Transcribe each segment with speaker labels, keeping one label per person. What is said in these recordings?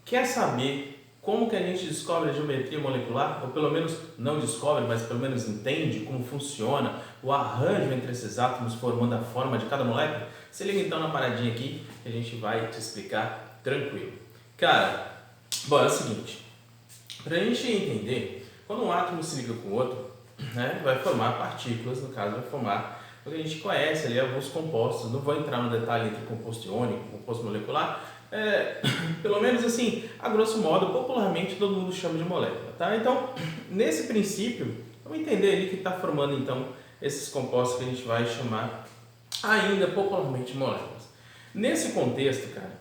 Speaker 1: Quer saber como que a gente descobre a geometria molecular? Ou pelo menos não descobre, mas pelo menos entende como funciona o arranjo entre esses átomos formando a forma de cada molécula? Se liga então na paradinha aqui que a gente vai te explicar tranquilo. Cara, bom, é o seguinte, para a gente entender, quando um átomo se liga com o outro, né, vai formar partículas, no caso vai formar o que a gente conhece ali, alguns compostos. Não vou entrar no detalhe entre composto iônico e composto molecular, pelo menos assim, a grosso modo, popularmente todo mundo chama de molécula, tá? Então, nesse princípio, vamos entender ali que está formando então esses compostos que a gente vai chamar ainda popularmente de moléculas. Nesse contexto, cara,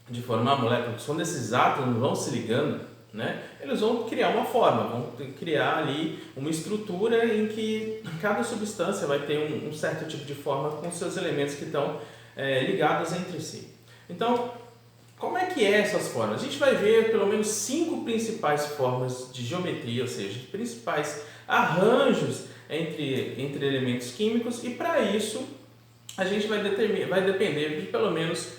Speaker 1: de formar moléculas, quando esses átomos vão se ligando, né, eles vão criar uma forma, vão criar ali uma estrutura em que cada substância vai ter um certo tipo de forma com seus elementos que estão ligados entre si. Então, como é que é essas formas? A gente vai ver pelo menos 5 principais formas de geometria, ou seja, principais arranjos entre elementos químicos, e para isso a gente vai depender de pelo menos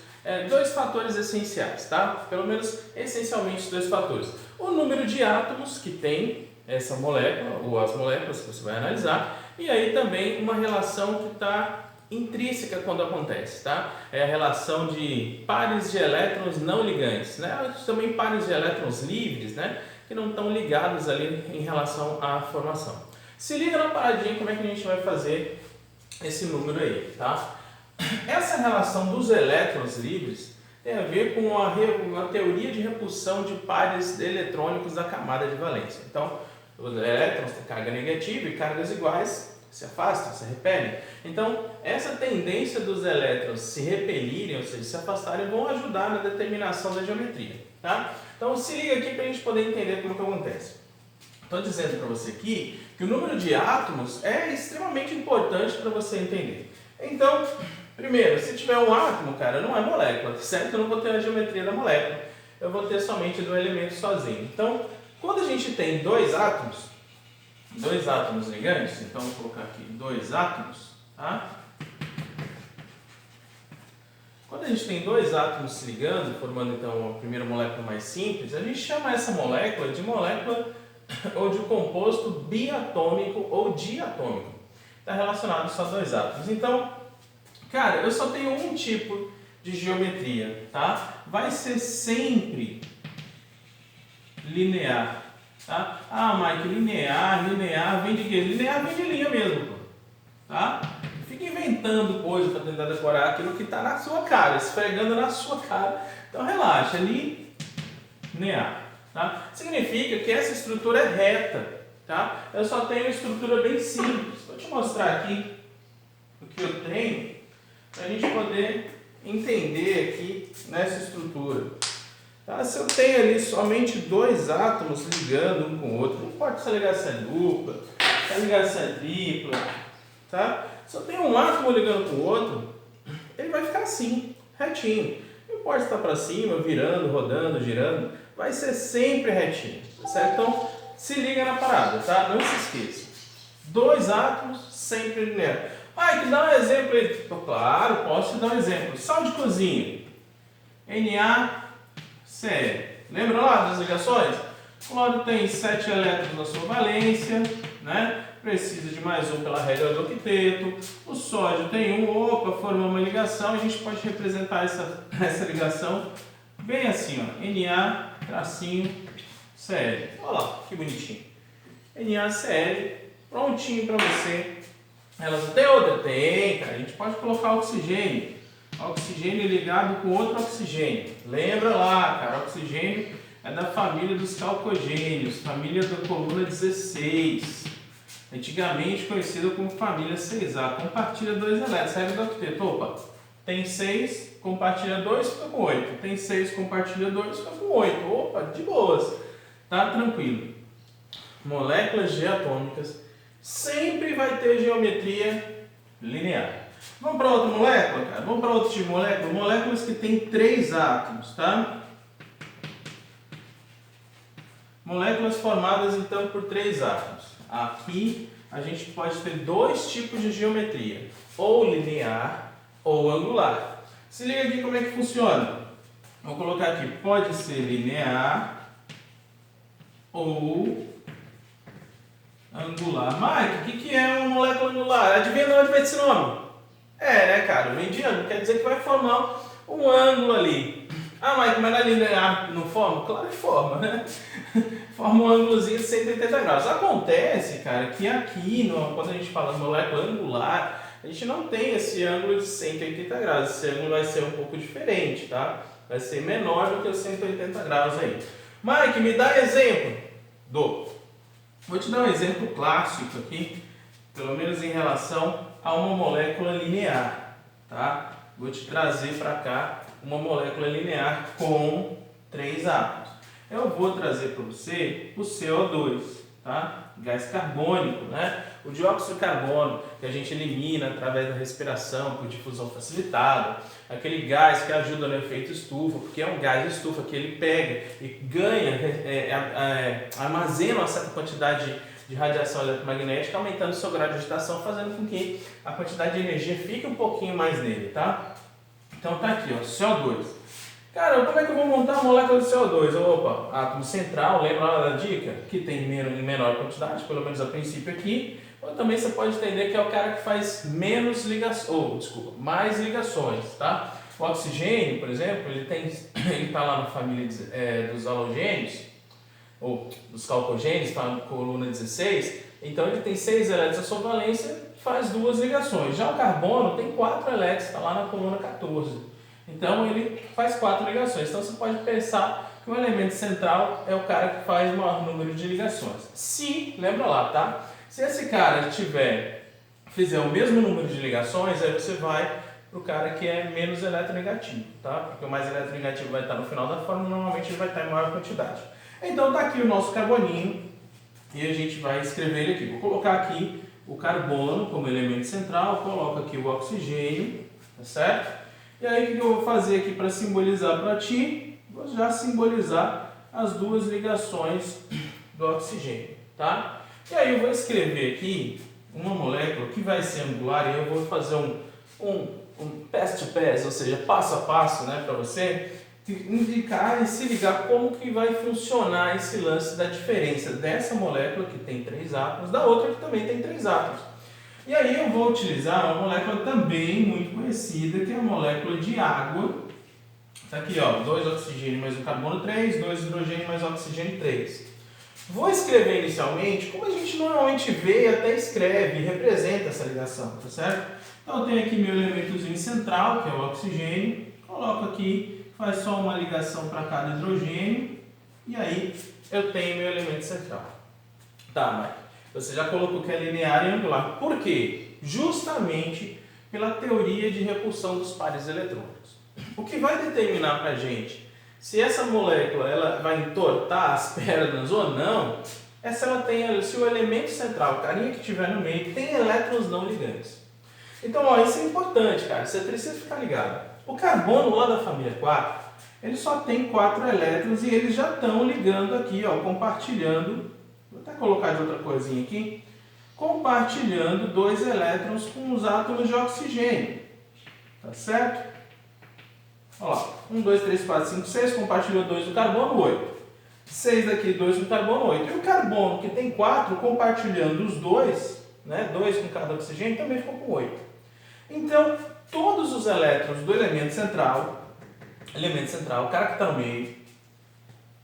Speaker 1: 2 fatores essenciais, tá? Pelo menos essencialmente 2 fatores. O número de átomos que tem essa molécula, ou as moléculas que você vai analisar, e aí também uma relação que está intrínseca quando acontece, tá? É a relação de pares de elétrons não ligantes, né? Também pares de elétrons livres, né? Que não estão ligados ali em relação à formação. Se liga na paradinha como é que a gente vai fazer esse número aí, tá? Essa relação dos elétrons livres tem a ver com a teoria de repulsão de pares eletrônicos da camada de valência. Então, os elétrons têm carga negativa e cargas iguais se afastam, se repelem. Então, essa tendência dos elétrons se repelirem, ou seja, se afastarem, vão ajudar na determinação da geometria, tá? Então, se liga aqui para a gente poder entender como que acontece. Estou dizendo para você aqui que o número de átomos é extremamente importante para você entender. Então, primeiro, se tiver um átomo, cara, não é molécula, certo? Eu não vou ter a geometria da molécula, eu vou ter somente do elemento sozinho. Então, quando a gente tem dois átomos ligantes, então vou colocar aqui 2 átomos, tá? Quando a gente tem 2 átomos se ligando, formando então a primeira molécula mais simples, a gente chama essa molécula de molécula ou de composto biatômico ou diatômico. Está relacionado só a 2 átomos. Então, cara, eu só tenho um tipo de geometria, tá? Vai ser sempre linear, tá? Ah, Mike, linear vem de quê? Linear vem de linha mesmo, pô, tá? Fica inventando coisa para tentar decorar aquilo que está na sua cara, esfregando na sua cara. Então, relaxa, linear. Tá? Significa que essa estrutura é reta, tá? Eu só tenho uma estrutura bem simples. Vou te mostrar aqui o que eu tenho para a gente poder entender aqui nessa estrutura. Tá? Se eu tenho ali somente 2 átomos ligando um com o outro, não importa se a ligação é dupla, se a ligação é tripla, tá? Se eu tenho um átomo ligando com o outro, ele vai ficar assim, retinho. Não importa se está para cima, virando, rodando, girando, vai ser sempre retinho, certo? Então, se liga na parada, tá? Não se esqueça. 2 átomos, sempre linear. Ah, que dá um exemplo aí. Claro, posso te dar um exemplo. Sal de cozinha. NaCl. Lembra lá das ligações? O cloro tem 7 elétrons na sua valência, né? Precisa de mais um pela regra do octeto. O sódio tem 1, forma uma ligação. A gente pode representar essa ligação bem assim, ó. NaCl. Olha lá, que bonitinho. NaCl, prontinho para você. Elas não tem outra? Tem, cara. A gente pode colocar oxigênio. Oxigênio ligado com outro oxigênio. Lembra lá, cara, oxigênio é da família dos calcogênios, família da coluna 16. Antigamente conhecida como família 6A. Compartilha 2 elétrons. Regra do octeto. Opa, tem 6, compartilha 2, fica com 8. Tem 6, compartilha 2, fica com 8. Opa, de boas. Tá tranquilo. Moléculas diatômicas sempre vai ter geometria linear. Vamos para outra molécula, cara? Vamos para outro tipo de molécula? Moléculas que tem 3 átomos, tá? Moléculas formadas então por 3 átomos. Aqui a gente pode ter 2 tipos de geometria, ou linear ou angular. Se liga aqui como é que funciona. Vou colocar aqui, pode ser linear ou angular. Mike, o que é uma molécula angular? Adivinha de onde vem esse nome? Né, cara? Vem de ângulo, quer dizer que vai formar um ângulo ali. Ah, Mike, mas na linear não forma? Claro que forma, né? Forma um ângulozinho de 180 graus. Acontece, cara, que aqui, quando a gente fala de molécula angular, a gente não tem esse ângulo de 180 graus. Esse ângulo vai ser um pouco diferente, tá? Vai ser menor do que os 180 graus aí. Mike, me dá exemplo. Vou te dar um exemplo clássico aqui, pelo menos em relação a uma molécula linear, tá? Vou te trazer para cá uma molécula linear com 3 átomos. Eu vou trazer para você o CO2, tá? Gás carbônico, né? O dióxido de carbono que a gente elimina através da respiração por difusão facilitada, aquele gás que ajuda no efeito estufa, porque é um gás de estufa que ele pega e ganha, armazena uma certa quantidade de radiação eletromagnética, aumentando o seu grau de agitação, fazendo com que a quantidade de energia fique um pouquinho mais nele, tá? Então tá aqui, ó, CO2. Cara, como é que eu vou montar a molécula de CO2? Opa, átomo central, lembra lá da dica? Que tem em menor quantidade, pelo menos a princípio aqui. Ou também você pode entender que é o cara que faz mais ligações, tá? O oxigênio, por exemplo, ele está lá na família dos halogênios, ou dos calcogênios, está na coluna 16, então ele tem 6 elétrons, a sua valência faz 2 ligações. Já o carbono tem 4 elétrons, está lá na coluna 14. Então ele faz 4 ligações. Então você pode pensar que o elemento central é o cara que faz o maior número de ligações. Lembra lá, tá? Se esse cara fizer o mesmo número de ligações, aí você vai para o cara que é menos eletronegativo, tá? Porque o mais eletronegativo vai estar no final da fórmula, normalmente ele vai estar em maior quantidade. Então tá aqui o nosso carboninho e a gente vai escrever ele aqui. Vou colocar aqui o carbono como elemento central, coloco aqui o oxigênio, tá certo? E aí o que eu vou fazer aqui para simbolizar para ti? Vou já simbolizar as 2 ligações do oxigênio, tá? E aí eu vou escrever aqui uma molécula que vai ser angular e eu vou fazer um pass to pass, ou seja, passo a passo, né, para você indicar e se ligar como que vai funcionar esse lance da diferença dessa molécula que tem 3 átomos da outra que também tem 3 átomos. E aí eu vou utilizar uma molécula também muito conhecida, que é a molécula de água. Está aqui, ó, 2 oxigênio mais um carbono 3, 2 hidrogênio mais oxigênio 3. Vou escrever inicialmente como a gente normalmente vê e até escreve e representa essa ligação, tá certo? Então eu tenho aqui meu elementozinho central, que é o oxigênio, coloco aqui, faz só uma ligação para cada hidrogênio, e aí eu tenho meu elemento central. Tá, Mike? Você já colocou que é linear e angular. Por quê? Justamente pela teoria de repulsão dos pares eletrônicos. O que vai determinar para a gente se essa molécula ela vai entortar as pernas ou não, é se o elemento central, o carinha que estiver no meio, tem elétrons não ligantes. Então, ó, isso é importante, cara. Você precisa ficar ligado. O carbono lá da família 4, ele só tem 4 elétrons e eles já estão ligando aqui, ó, compartilhando. Vou até colocar de outra coisinha aqui. Compartilhando 2 elétrons com os átomos de oxigênio. Tá certo? Olha lá. 1, 2, 3, 4, 5, 6. Compartilhou 2 do carbono, 8. 6 daqui, 2 do carbono, 8. E o carbono, que tem 4, compartilhando os 2, né? 2 com cada oxigênio, também ficou com 8. Então, todos os elétrons do elemento central, o cara que está no meio,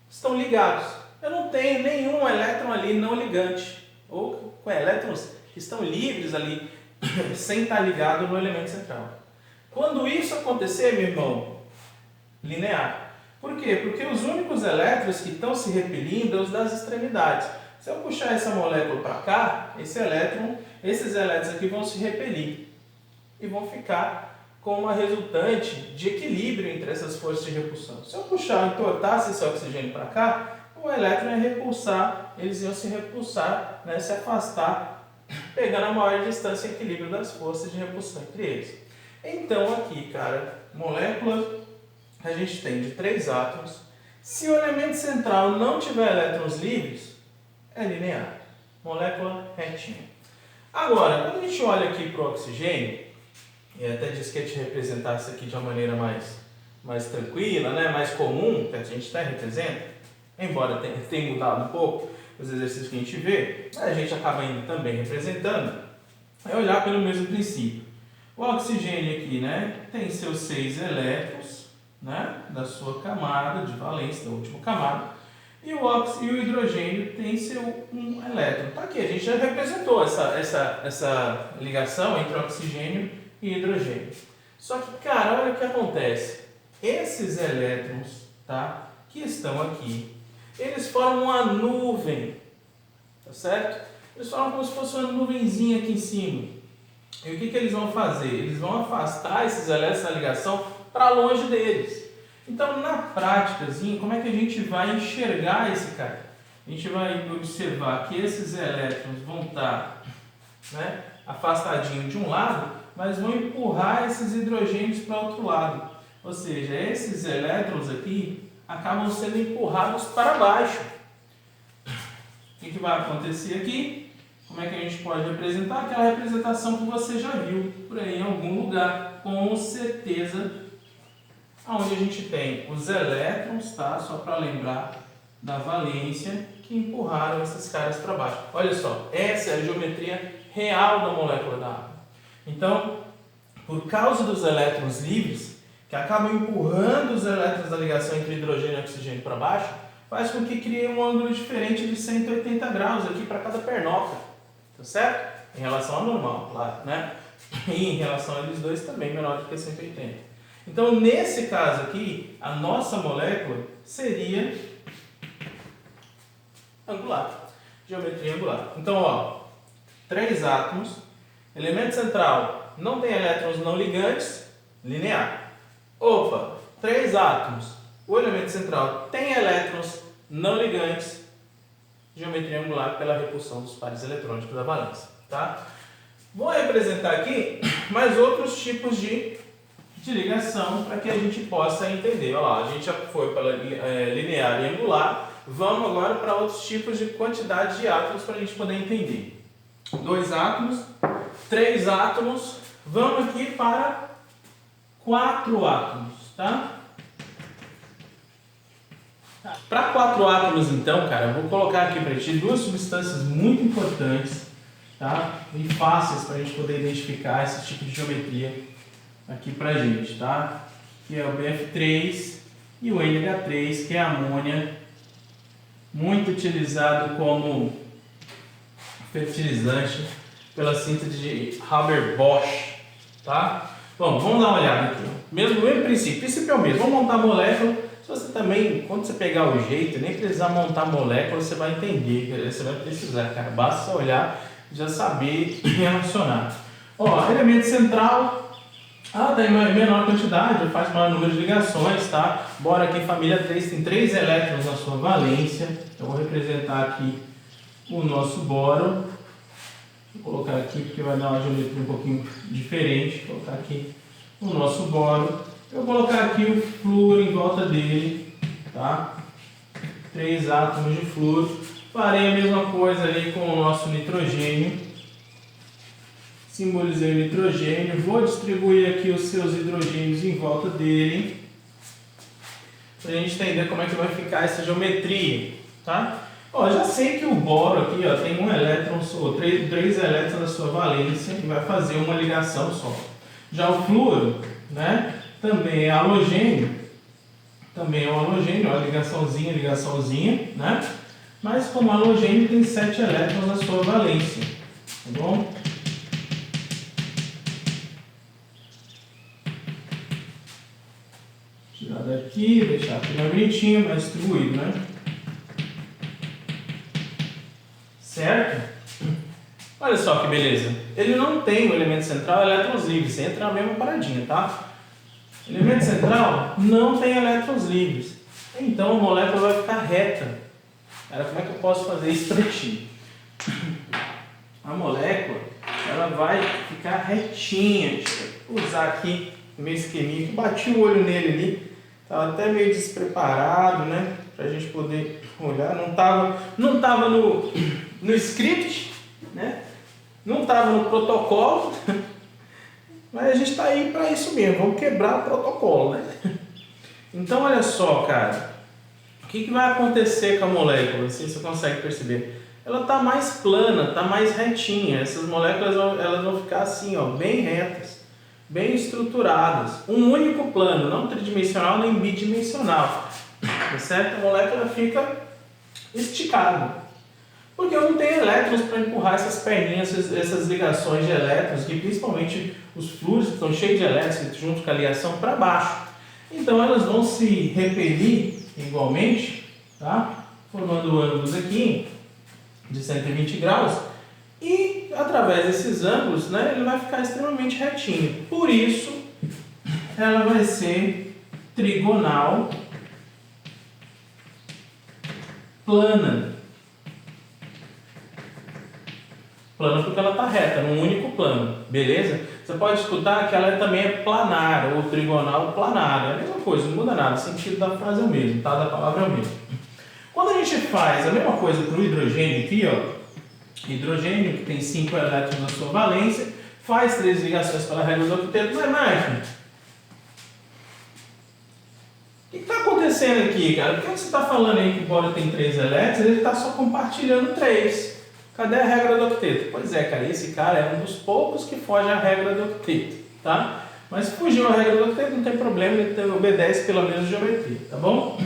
Speaker 1: estão ligados. Eu não tenho nenhum elétron ali não ligante, ou com elétrons que estão livres ali, sem estar ligado no elemento central. Quando isso acontecer, meu irmão, linear. Por quê? Porque os únicos elétrons que estão se repelindo são os das extremidades. Se eu puxar essa molécula para cá, esses elétrons aqui vão se repelir e vão ficar com uma resultante de equilíbrio entre essas forças de repulsão. Se eu puxar e entortasse esse oxigênio para cá, o elétron ia repulsar, eles iam se repulsar, né, se afastar, pegando a maior distância e equilíbrio das forças de repulsão entre eles. Então aqui, cara, molécula que a gente tem de 3 átomos, se o elemento central não tiver elétrons livres, é linear, molécula retinha. Agora, quando a gente olha aqui para o oxigênio, e até disse que ia te representar isso aqui de uma maneira mais mais tranquila, né? Mais comum, que a gente até representa, embora tenha mudado um pouco os exercícios que a gente vê, a gente acaba ainda também representando, é olhar pelo mesmo princípio. O oxigênio aqui, né, tem seus 6 elétrons, né, da sua camada de valência, da última camada, e o hidrogênio tem seu 1 elétron. Tá aqui, a gente já representou essa ligação entre oxigênio e hidrogênio. Só que, cara, olha o que acontece. Esses elétrons, tá, que estão aqui, eles formam uma nuvem, tá certo? Eles formam como se fosse uma nuvenzinha aqui em cima. E o que eles vão fazer? Eles vão afastar esses elétrons da ligação para longe deles. Então, na prática, como é que a gente vai enxergar esse cara? A gente vai observar que esses elétrons vão estar, né, afastadinhos de um lado, mas vão empurrar esses hidrogênios para o outro lado. Ou seja, esses elétrons aqui acabam sendo empurrados para baixo. O que vai acontecer aqui? Como é que a gente pode representar? Aquela representação que você já viu por aí em algum lugar, com certeza, onde a gente tem os elétrons, tá? Só para lembrar da valência, que empurraram esses caras para baixo. Olha só, essa é a geometria real da molécula da água. Então, por causa dos elétrons livres, que acabam empurrando os elétrons da ligação entre hidrogênio e oxigênio para baixo, faz com que crie um ângulo diferente de 180 graus aqui para cada pernoca, tá certo? Em relação ao normal, claro, né? E em relação a eles dois também menor do que 180. Então, nesse caso aqui, a nossa molécula seria angular, geometria angular. Então, ó, 3 átomos, elemento central não tem elétrons não ligantes, linear. Opa, 3 átomos, o elemento central tem elétrons não ligantes, geometria angular pela repulsão dos pares eletrônicos da valência, tá? Vou representar aqui mais outros tipos de ligação para que a gente possa entender. Olha lá, a gente já foi pela linear e angular, vamos agora para outros tipos de quantidade de átomos para a gente poder entender. 2 átomos, 3 átomos, vamos aqui para 4 átomos, tá? Para 4 átomos, então, cara, eu vou colocar aqui para ti 2 substâncias muito importantes, tá? E fáceis para a gente poder identificar esse tipo de geometria aqui pra gente, tá? Que é o BF3 e o NH3, que é a amônia, muito utilizado como fertilizante pela síntese de Haber-Bosch, tá? Bom, vamos dar uma olhada aqui. Mesmo princípio é o mesmo. Vamos montar a molécula. Se você também, quando você pegar o jeito, nem precisar montar a molécula, você vai entender, você vai precisar, cara. Basta você olhar e já saber relacionar. Ó, elemento central. Tem menor quantidade, faz maior número de ligações, tá? Bora aqui, família 3, tem 3 elétrons na sua valência. Eu vou representar aqui o nosso boro. Vou colocar aqui porque vai dar uma geometria um pouquinho diferente. Vou colocar aqui o nosso boro. Eu vou colocar aqui o flúor em volta dele, tá? 3 átomos de flúor. Farei a mesma coisa ali com o nosso nitrogênio. Simbolizei o nitrogênio, vou distribuir aqui os seus hidrogênios em volta dele, para a gente entender como é que vai ficar essa geometria, tá? Ó, já sei que o boro aqui, ó, tem 1 elétron, ou 3 elétrons na sua valência e vai fazer uma ligação só. Já o flúor, né, também é halogênio, ó, ligaçãozinha, né? Mas como halogênio tem 7 elétrons na sua valência, tá bom? Tirar daqui, deixar aqui mais bonitinho, mais distribuído, né? Certo? Olha só que beleza. Ele não tem o elemento central elétrons livres, entra na mesma paradinha, tá? O elemento central não tem elétrons livres. Então a molécula vai ficar reta. Cara, como é que eu posso fazer isso para ti? A molécula, ela vai ficar retinha. Deixa eu usar aqui o meu esqueminha que bati o olho nele ali. Estava até meio despreparado, né? Para a gente poder olhar. Não tava no script, né? Não estava no protocolo. Mas a gente está aí para isso mesmo. Vamos quebrar o protocolo, né? Então, olha só, cara, o que vai acontecer com a molécula, assim, você consegue perceber? Ela está mais plana, está mais retinha, essas moléculas elas vão ficar assim, ó, bem retas, bem estruturadas, um único plano, não tridimensional nem bidimensional, tá certo? A molécula fica esticada, porque não tem elétrons para empurrar essas perninhas, essas ligações de elétrons, que principalmente os fluidos que estão cheios de elétrons junto com a ligação para baixo. Então elas vão se repelir igualmente, tá? Formando ângulos aqui de 120 graus e através desses ângulos, né, ele vai ficar extremamente retinho. Por isso, ela vai ser trigonal plana. Plana porque ela está reta, num único plano, beleza? Você pode escutar que ela também é planar, ou trigonal planar, é a mesma coisa, não muda nada, o sentido da frase é o mesmo, tá? Da palavra é o mesmo. Quando a gente faz a mesma coisa para o hidrogênio aqui, ó, hidrogênio que tem 5 elétrons na sua valência, faz 3 ligações pela regra do octeto, não é mágica? O que está acontecendo aqui, cara? Por que você está falando aí que o bório tem 3 elétrons, ele está só compartilhando 3? Cadê a regra do octeto? Pois é, cara, esse cara é um dos poucos que foge à regra do octeto, tá? Mas se fugiu à regra do octeto, não tem problema, ele obedece pelo menos geometria, tá bom?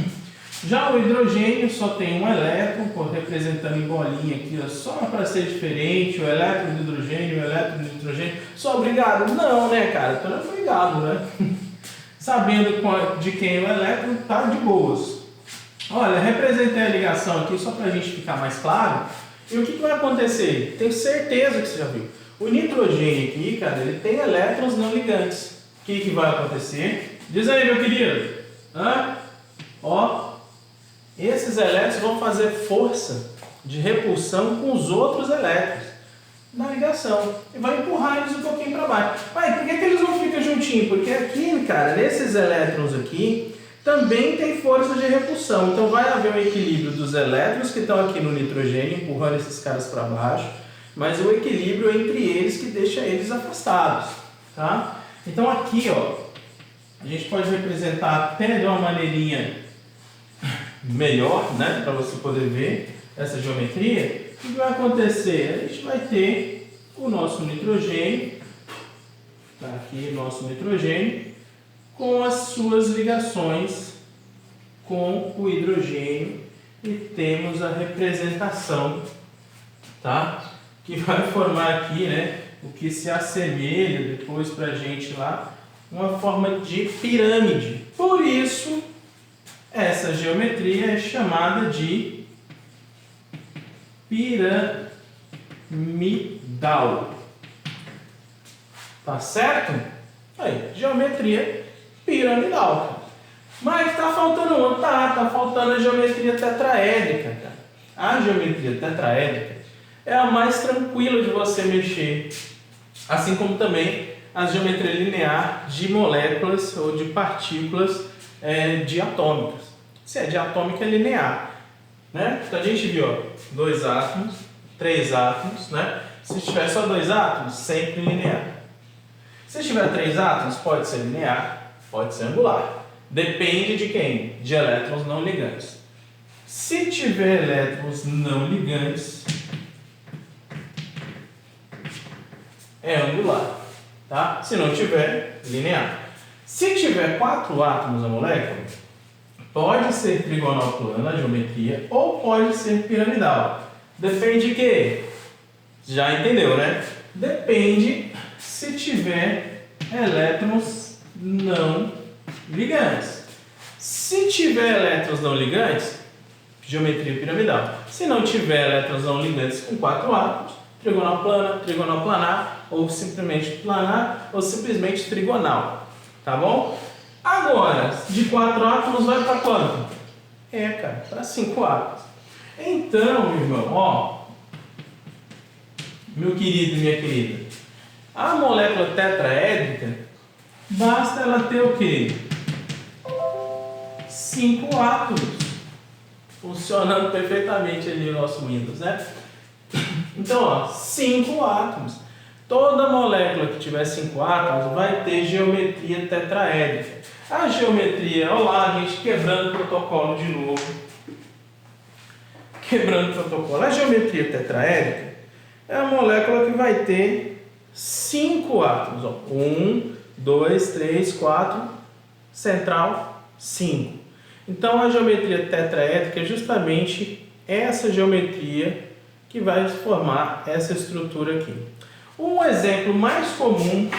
Speaker 1: Já o hidrogênio só tem um elétron, representando em bolinha aqui, ó, só para ser diferente, o elétron do hidrogênio, o elétron do nitrogênio. Só obrigado? Não, né, cara? Então não é obrigado, né? Sabendo de quem é o elétron, tá de boas. Olha, representei a ligação aqui só para a gente ficar mais claro. E o que vai acontecer? Tenho certeza que você já viu. O nitrogênio aqui, cara, ele tem elétrons não ligantes. O que vai acontecer? Diz aí, meu querido. Ó, esses elétrons vão fazer força de repulsão com os outros elétrons na ligação e vai empurrar eles um pouquinho para baixo. Mas por que eles não ficam juntinhos? Porque aqui, cara, nesses elétrons aqui também tem força de repulsão. Então vai haver um equilíbrio dos elétrons que estão aqui no nitrogênio empurrando esses caras para baixo, mas o equilíbrio entre eles que deixa eles afastados, tá? Então aqui, ó, a gente pode representar até de uma maneirinha melhor, né, para você poder ver essa geometria. O que vai acontecer? A gente vai ter o nosso nitrogênio, tá aqui o nosso nitrogênio, com as suas ligações com o hidrogênio e temos a representação, tá, que vai formar aqui, né, o que se assemelha depois para a gente lá, uma forma de pirâmide. Por isso, essa geometria é chamada de piramidal. Tá certo? Aí, geometria piramidal. Mas está faltando uma? Tá faltando a geometria tetraédrica, cara. A geometria tetraédrica é a mais tranquila de você mexer. Assim como também a geometria linear de moléculas ou de partículas diatômicas. Se é diatômica, é linear, né? Então a gente viu, ó, 2 átomos, 3 átomos, né? Se tiver só 2 átomos, sempre linear. Se tiver 3 átomos, pode ser linear, pode ser angular. Depende de quem? De elétrons não ligantes. Se tiver elétrons não ligantes, é angular, tá? Se não tiver, linear. Se tiver 4 átomos na molécula, pode ser trigonal plana a geometria ou pode ser piramidal. Depende de quê? Já entendeu, né? Depende se tiver elétrons não ligantes. Se tiver elétrons não ligantes, geometria piramidal. Se não tiver elétrons não ligantes com 4 átomos, trigonal plana, trigonal planar, ou simplesmente planar, ou simplesmente trigonal. Tá bom? Agora, de 4 átomos vai para quanto? Cara, para 5 átomos. Então, meu irmão, ó, meu querido e minha querida, a molécula tetraédrica, basta ela ter o quê? 5 átomos. Funcionando perfeitamente ali no nosso Windows, né? Então, ó, 5 átomos. Toda molécula que tiver 5 átomos vai ter geometria tetraédrica. A geometria, olha lá, gente, quebrando o protocolo de novo. Quebrando o protocolo. A geometria tetraédrica é a molécula que vai ter 5 átomos. Ó. 1, 2, 3, 4, central, 5. Então a geometria tetraédrica é justamente essa geometria que vai formar essa estrutura aqui. Um exemplo mais comum,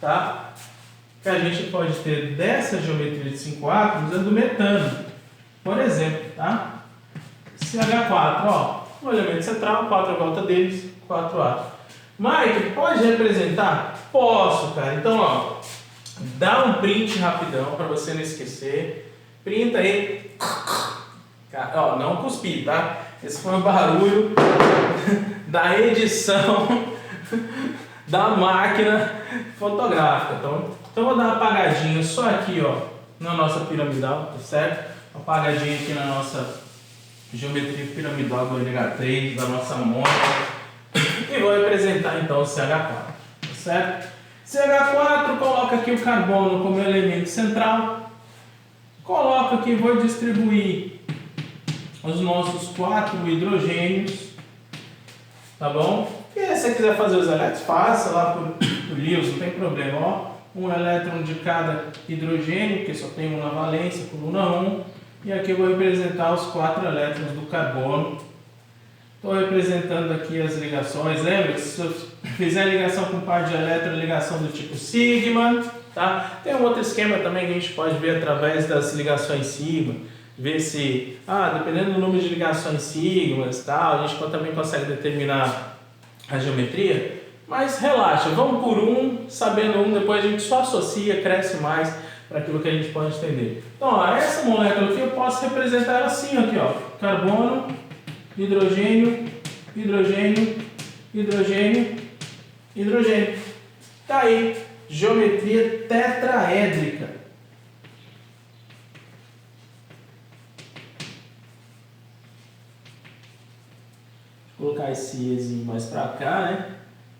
Speaker 1: tá, que a gente pode ter dessa geometria de 5 átomos é do metano. Por exemplo, tá? CH4, ó, o elemento central, 4 à volta deles, 4 átomos. Mike, pode representar? Posso, cara. Então, ó, dá um print rapidão para você não esquecer. Printa aí. Ó, não cuspi, tá? Esse foi o barulho da edição da máquina fotográfica. Então vou dar uma apagadinha só aqui, ó, na nossa piramidal, tá certo? Apagadinha aqui na nossa geometria piramidal do NH3, da nossa amostra. E vou representar então o CH4, tá certo? CH4, coloca aqui o carbono como elemento central. Coloco aqui, vou distribuir os nossos 4 hidrogênios, tá bom? E se você quiser fazer os elétrons, faça lá por Lewis, não tem problema, ó. Um elétron de cada hidrogênio, porque só tem um na valência, coluna 1. E aqui eu vou representar os 4 elétrons do carbono. Estou representando aqui as ligações. Lembra que se eu fizer ligação com par de elétron, ligação do tipo sigma, tá? Tem um outro esquema também que a gente pode ver através das ligações sigma. Ver se, dependendo do número de ligações sigmas, tal, a gente também consegue determinar a geometria. Mas relaxa, vamos por um, sabendo um, depois a gente só associa, cresce mais para aquilo que a gente pode entender. Então, ó, essa molécula aqui eu posso representar ela assim, aqui, ó, carbono, hidrogênio, hidrogênio, hidrogênio, hidrogênio. Tá aí, geometria tetraédrica. Vou colocar esse Ezinho mais para cá, né?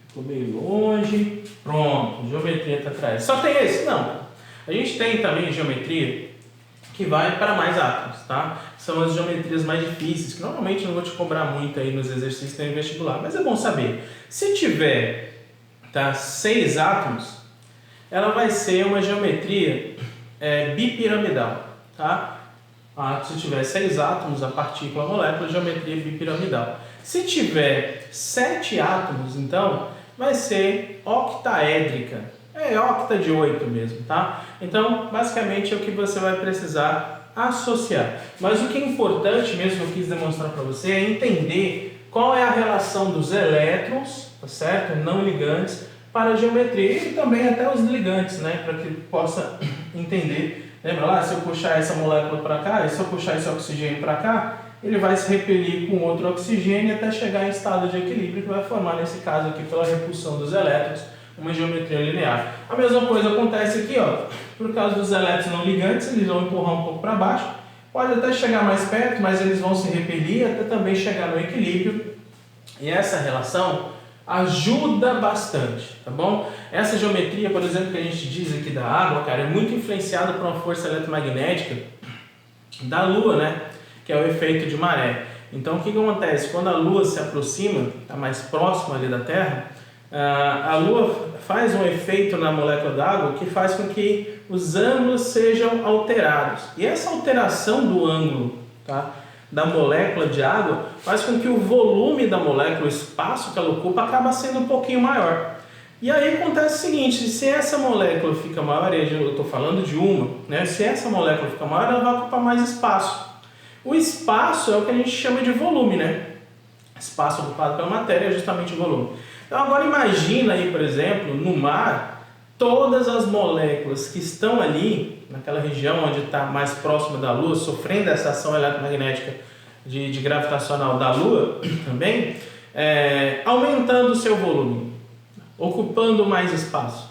Speaker 1: Ficou meio longe. Pronto, geometria tetraédrica. Só tem esse? Não. A gente tem também geometria que vai para mais átomos, tá? São as geometrias mais difíceis, que normalmente eu não vou te cobrar muito aí nos exercícios nem no vestibular, mas é bom saber. Se tiver, tá, 6 átomos, ela vai ser uma geometria bipiramidal, tá? Se tiver 6 átomos, a partícula, a molécula, geometria bipiramidal. Se tiver 7 átomos, então, vai ser octaédrica. É octa de 8 mesmo, tá? Então, basicamente é o que você vai precisar associar. Mas o que é importante mesmo, eu quis demonstrar para você, é entender qual é a relação dos elétrons, tá certo? Não ligantes, para a geometria e também até os ligantes, né? Para que possa entender. Lembra lá, se eu puxar essa molécula para cá, e se eu puxar esse oxigênio para cá, ele vai se repelir com outro oxigênio até chegar em estado de equilíbrio, que vai formar, nesse caso aqui, pela repulsão dos elétrons, uma geometria linear. A mesma coisa acontece aqui, ó, por causa dos elétrons não ligantes, eles vão empurrar um pouco para baixo, pode até chegar mais perto, mas eles vão se repelir até também chegar no equilíbrio, e essa relação ajuda bastante, tá bom? Essa geometria, por exemplo, que a gente diz aqui da água, cara, é muito influenciada por uma força eletromagnética da Lua, né? Que é o efeito de maré. Então, o que acontece? Quando a Lua se aproxima, está mais próxima ali da Terra, a Lua faz um efeito na molécula d'água que faz com que os ângulos sejam alterados. E essa alteração do ângulo, tá, da molécula de água faz com que o volume da molécula, o espaço que ela ocupa, acaba sendo um pouquinho maior. E aí acontece o seguinte, se essa molécula fica maior, eu estou falando de uma, né? Se essa molécula fica maior, ela vai ocupar mais espaço. O espaço é o que a gente chama de volume, né? Espaço ocupado pela matéria é justamente o volume. Então agora imagina aí, por exemplo, no mar, todas as moléculas que estão ali, naquela região onde está mais próxima da Lua, sofrendo essa ação eletromagnética de gravitacional da Lua também, aumentando o seu volume, ocupando mais espaço.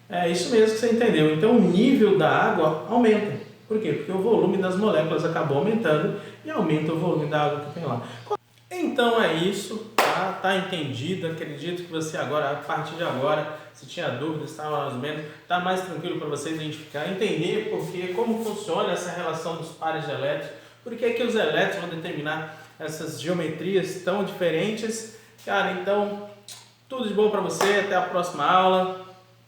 Speaker 1: É isso mesmo que você entendeu. Então o nível da água aumenta. Por quê? Porque o volume das moléculas acabou aumentando e aumenta o volume da água que tem lá. Então é isso, tá? tá entendido. Acredito que você agora, a partir de agora, se tinha dúvidas, estava mais ou menos, tá mais tranquilo para você identificar, entender como funciona essa relação dos pares de elétrons, por que os elétrons vão determinar essas geometrias tão diferentes. Cara, então, tudo de bom para você, até a próxima aula.